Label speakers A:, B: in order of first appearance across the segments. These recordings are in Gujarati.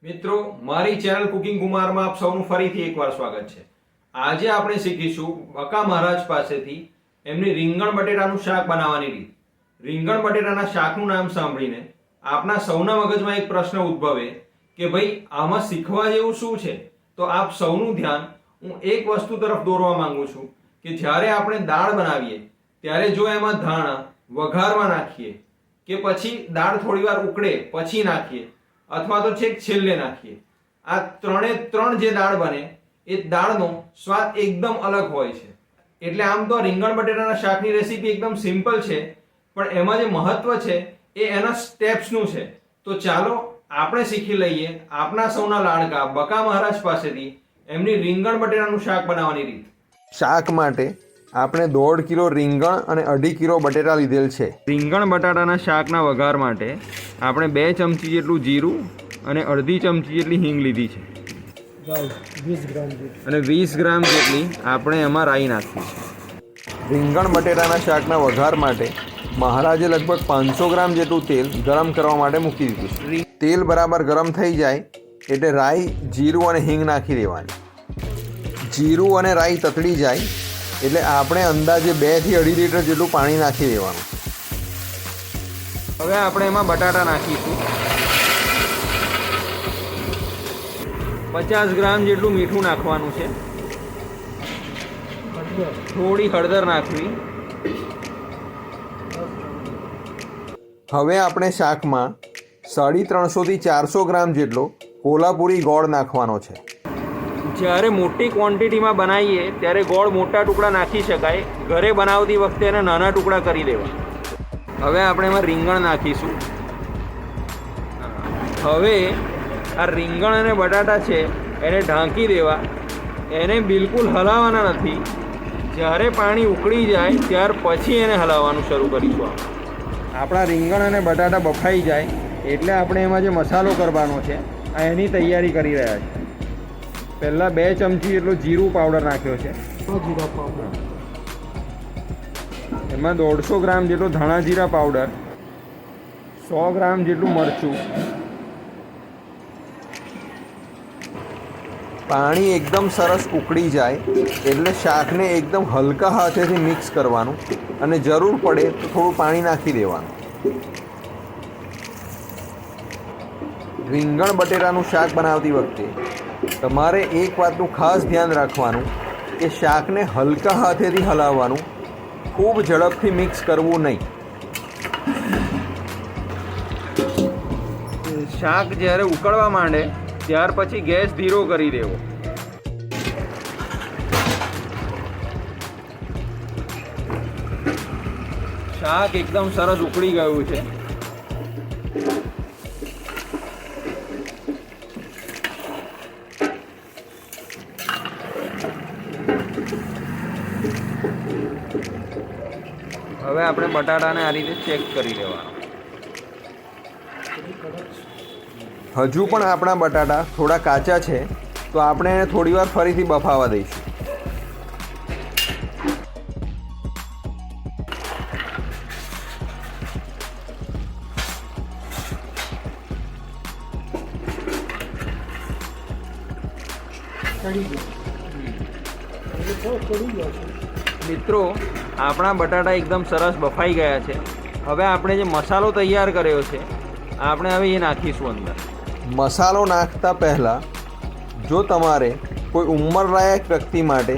A: મિત્રો મારી ચેનલ કુકિંગ કુમારમાં આપ સૌનું ફરીથી એકવાર સ્વાગત છે। આજે આપણે શીખીશું બકા મહારાજ પાસેથી એમની રીંગણ બટેટાનું શાક બનાવવાની રીત। રીંગણ બટેટાના શાકનું નામ સાંભળીને આપના સૌના મગજમાં એક પ્રશ્ન ઉદ્ભવે કે ભાઈ આમાં શીખવા જેવું શું છે? તો આપ સૌનું ધ્યાન હું એક વસ્તુ તરફ દોરવા માંગુ છું કે જ્યારે આપણે દાળ બનાવીએ ત્યારે જો એમાં ધાણા વઘારમાં નાખીએ કે પછી દાળ થોડીવાર ઉકળે પછી નાખીએ અથવા તો છેક છેલ્લે નાખીએ, આ ત્રણે ત્રણ જે દાળ બને એ દાળનો સ્વાદ એકદમ અલગ હોય છે। એટલે આમ તો રીંગણ બટેટાના શાકની રેસીપી એકદમ સિમ્પલ છે, પણ એમાં જે મહત્વ છે એ એના સ્ટેપ્સનું છે। તો ચાલો આપણે શીખી લઈએ આપના સૌના લાડકા બકા મહારાજ પાસેથી એમની રીંગણ બટેટાનું શાક બનાવવાની રીત।
B: શાક માટે આપણે 1.5 કિલો રીંગણ અને 2.5 કિલો બટેટા લીધેલ છે।
A: રીંગણ બટાટાના શાકના વઘાર માટે આપણે 2 ચમચી જેટલું જીરું અને અડધી ચમચી જેટલી હિંગ લીધી છે અને 20 ગ્રામ જેટલી આપણે એમાં રાઈ નાખી છે।
B: રીંગણ બટેટાના શાકના વઘાર માટે મહારાજે લગભગ 500 ગ્રામ જેટલું તેલ ગરમ કરવા માટે મૂકી દીધું છે। તેલ બરાબર ગરમ થઈ જાય એટલે રાઈ, જીરું અને હિંગ નાખી દેવાની। જીરું અને રાઈ તતડી જાય એટલે આપણે અંદાજે 2 થી 2.5 લીટર જેટલું પાણી નાખી દેવાનું।
A: હવે આપણે એમાં બટાટા નાખીશું। 50 ગ્રામ જેટલું મીઠું નાખવાનું છે, થોડી હળદર નાખવી।
B: હવે આપણે શાકમાં 350 થી 400 ગ્રામ જેટલો કોલ્હાપુરી ગોળ નાખવાનો છે।
A: જ્યારે મોટી ક્વોન્ટિટીમાં બનાવીએ ત્યારે ગોળ મોટા ટુકડા નાખી શકાય, ઘરે બનાવતી વખતે એને નાના ટુકડા કરી દેવા। હવે આપણે એમાં રીંગણ નાખીશું। હવે આ રીંગણ અને બટાટા છે એને ઢાંકી દેવા, એને બિલકુલ હલાવવાના નથી। જ્યારે પાણી ઉકળી જાય ત્યાર પછી એને હલાવવાનું શરૂ કરીશું। આપણા રીંગણ અને બટાટા બફાઈ જાય એટલે આપણે એમાં જે મસાલો કરવાનો છે આ એની તૈયારી કરી રહ્યા છીએ। પહેલાં 2 ચમચી જેટલો જીરું પાવડર નાખ્યો છે, એમાં 150 ગ્રામ જેટલો ધાણા જીરા પાવડર, 100 ગ્રામ જેટલું મરચું।
B: પાણી એકદમ સરસ ઉકળી જાય એટલે શાકને એકદમ હલકા હાથેથી મિક્સ કરવાનું અને જરૂર પડે તો થોડું પાણી નાખી દેવાનું। રીંગણ બટેટાનું શાક બનાવતી વખતે તમારે એક વાતનું ખાસ ધ્યાન રાખવાનું કે શાકને હલકા હાથેથી હલાવવાનું, ખૂબ ઝડપથી મિક્સ કરવું નહીં।
A: શાક જ્યારે ઉકળવા માંડે ત્યાર પછી ગેસ ધીરો કરી દેવો। શાક એકદમ સરસ ઉકળી ગયું છે। હવે આપણે બટાટાને આ રીતે ચેક કરી લેવાનો।
B: હજુ પણ આપણા બટાટા થોડા કાચા છે તો આપણે એને થોડીવાર ફરીથી બફાવા દઈશું।
A: મિત્રો આપણા બટાટા એકદમ સરસ બફાઈ ગયા છે। હવે આપણે જે મસાલો તૈયાર કર્યો છે આપણે હવે એ નાખીશું અંદર।
B: મસાલો નાખતા પહેલાં જો તમારે કોઈ ઉંમરલાયક વ્યક્તિ માટે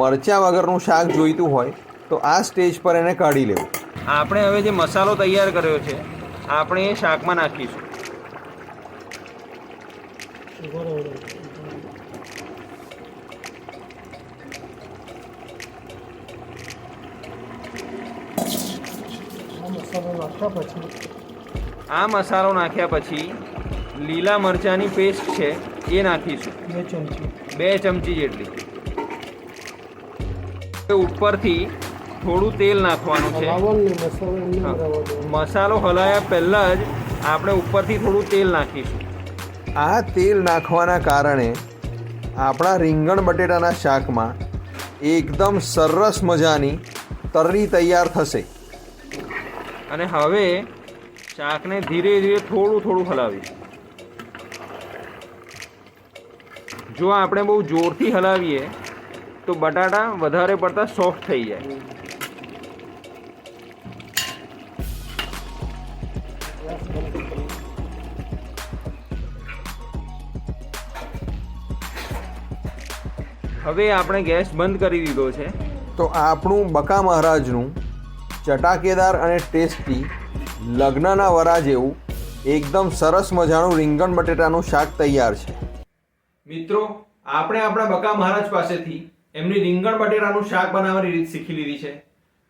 B: મરચાં વગરનું શાક જોઈતું હોય તો આ સ્ટેજ પર એને કાઢી લેવું।
A: આપણે હવે જે મસાલો તૈયાર કર્યો છે આપણે એ શાકમાં નાખીશું। આ મસાલો નાખ્યા પછી લીલા મરચાંની પેસ્ટ છે એ નાખીશું, 2 ચમચી જેટલી। ઉપરથી થોડું તેલ નાખવાનું છે। મસાલો હલાયા પહેલાં જ આપણે ઉપરથી થોડું તેલ નાખીશું।
B: આ તેલ નાખવાના કારણે આપણા રીંગણ બટેટાના શાકમાં એકદમ સરસ મજાની તરી તૈયાર થશે।
A: અને હવે શાકને ધીરે ધીરે થોડું થોડું હલાવીશું। જો આપણે બહુ જોરથી હલાવીએ તો બટાટા વધારે પડતા સોફ્ટ થઈ જાય. હવે આપણે ગેસ બંધ કરી દીધો છે.
B: તો આપણું બકા મહારાજનું ચટાકેદાર અને ટેસ્ટી લગ્નના વરા જેવું એકદમ સરસ મજાનું રીંગણ બટેટાનું શાક તૈયાર છે.
A: મિત્રો, આપણે આપણા બકા મહારાજ પાસેથી એમની રીંગણ બટેટાનું શાક બનાવવાની રીત શીખી લીધી છે.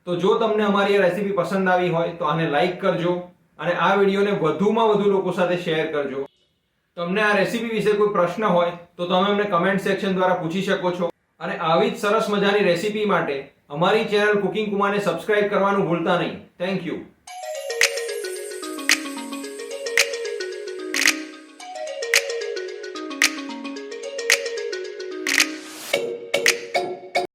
A: તો જો તમને અમારી આ રેસીપી પસંદ આવી હોય તો આને લાઈક કરજો અને આ વિડીયોને વધુમાં વધુ લોકો સાથે શેર કરજો. તમને આ રેસીપી વિશે કોઈ પ્રશ્ન હોય તો તમે અમને કમેન્ટ સેક્શન દ્વારા પૂછી શકો છો. અને આવી જ સરસ મજાની રેસીપી માટે અમારી ચેનલ કુકિંગ કુમારને સબસ્ક્રાઇબ કરવાનું ભૂલતા નહીં. Thank you.